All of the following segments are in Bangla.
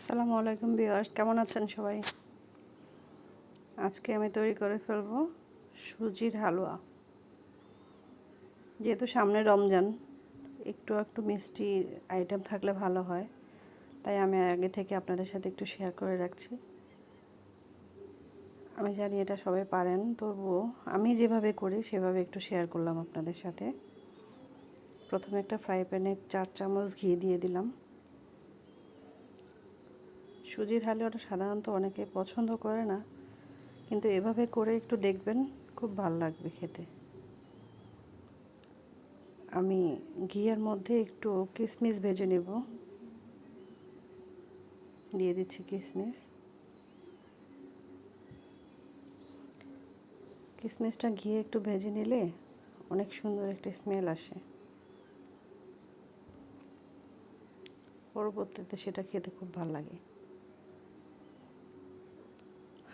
আসসালামু আলাইকুম ভিউয়ার্স, কেমন আছেন সবাই? আজকে আমি তৈরি করে ফেলবো সুজির হালুয়া। যেহেতু সামনে রমজান, একটু মিষ্টি আইটেম থাকলে ভালো হয়, তাই আমি আগে থেকে আপনাদের সাথে একটু শেয়ার করে রাখছি। আমি জানি এটা সবাই পারেন, তবুও আমি যেভাবে করি সেভাবে একটু শেয়ার করলাম আপনাদের সাথে। প্রথমে একটা ফ্রাই প্যানে 4 চামচ ঘি দিয়ে দিলাম। সুজির হালুয়াটা সাধারণত অনেকে পছন্দ করে না, কিন্তু এভাবে করে একটু দেখবেন, খুব ভালো লাগবে খেতে। আমি ঘিয়ের মধ্যে একটু কিশমিশ ভেজে নেব, দিয়ে দিচ্ছি কিশমিশ। কিশমিশটা ঘিয়ে একটু ভেজে নিলে অনেক সুন্দর একটা স্মেল আসে, পরবর্তীতে সেটা খেতে খুব ভালো লাগে।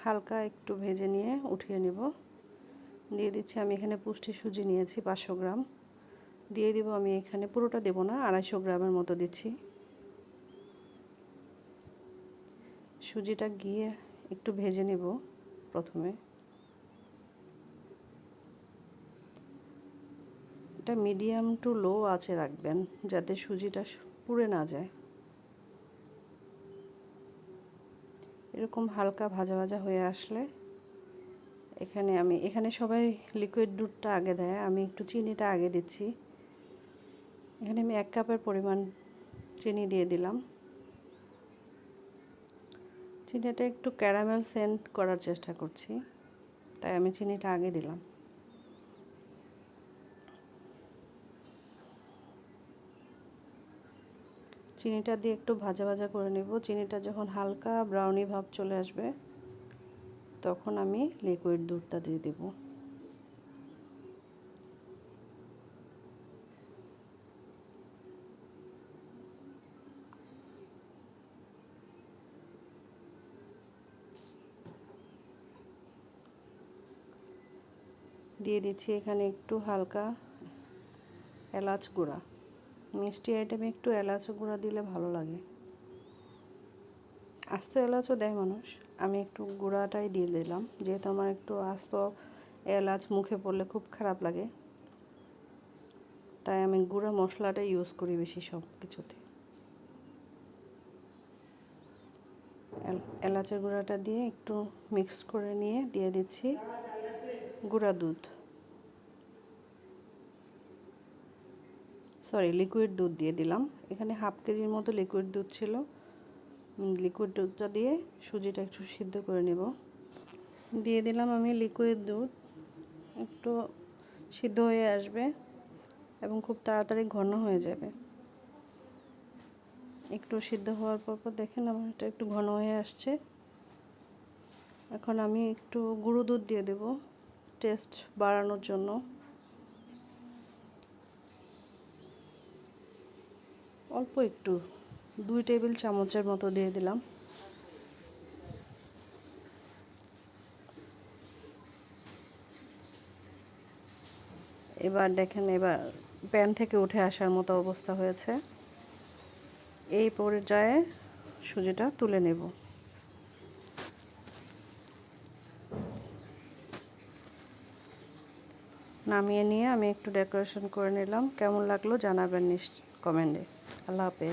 হালকা একটু ভেজে নিয়ে উঠিয়ে নেব। দিয়ে দিচ্ছি আমি এখানে পুষ্টি সুজি নিয়েছি 500 গ্রাম। দিয়ে দিব আমি এখানে, পুরোটা দেব না, 250 গ্রামের মতো দিচ্ছি। সুজিটা গিয়ে একটু ভেজে নেব প্রথমে। এটা মিডিয়াম টু লো আঁচে রাখবেন, যাতে সুজিটা পুড়ে না যায়। এরকম হালকা ভাজা ভাজা হয়ে আসলে এখানে সবাই লিকুইড দুধটা আগে দেয়, আমি একটু চিনিটা আগে দিচ্ছি। এখানে আমি 1 কাপের পরিমাণ চিনি দিয়ে দিলাম। চিনিটা একটু ক্যারামেল সেন্ট করার চেষ্টা করছি, তাই আমি চিনিটা আগে দিলাম। চিনিটা দিয়ে একটু ভাজা ভাজা করে নেব। চিনিটা যখন হালকা ব্রাউনি ভাব চলে আসবে, তখন আমি লিকুইড দুধটা দিয়ে দেব। দিয়ে দিচ্ছি এখানে একটু হালকা এলাচ গুঁড়া। মিষ্টি আইটেমে একটু এলাচ গুঁড়া দিলে ভালো লাগে। আস্ত এলাচও দেয় মানুষ, আমি একটু গুঁড়াটাই দিয়ে দিলাম, যেহেতু আমার একটু আস্ত এলাচ মুখে পড়লে খুব খারাপ লাগে, তাই আমি গুঁড়া মশলাটা ইউজ করি বেশি সব কিছুতে। এলাচের গুঁড়াটা দিয়ে একটু মিক্স করে নিয়ে দিয়ে দিচ্ছি গুঁড়া দুধ, লিকুইড দুধ দিয়ে দিলাম। এখানে হাফ কেজির মতো লিকুইড দুধ ছিল। লিকুইড দুধটা দিয়ে সুজিটা একটু সিদ্ধ করে নেব। দিয়ে দিলাম আমি লিকুইড দুধ, একটু সিদ্ধ হয়ে আসবে এবং খুব তাড়াতাড়ি ঘন হয়ে যাবে। একটু সিদ্ধ হওয়ার পর দেখেন আমার এটা একটু ঘন হয়ে আসছে। এখন আমি একটু গুঁড়ো দুধ দিয়ে দেব টেস্ট বাড়ানোর জন্য। অল্প একটু 2 টেবিল চামচের মতো দিয়ে দিলাম। এবার দেখেন, এবার প্যান থেকে উঠে আসার মতো অবস্থা হয়েছে। এই পর্যায়ে সুজিটা তুলে নেব। নামিয়ে নিয়ে আমি একটু ডেকোরেশন করে নিলাম। কেমন লাগলো জানাবেন কমেন্টে। আল্লাহ হাফেজ।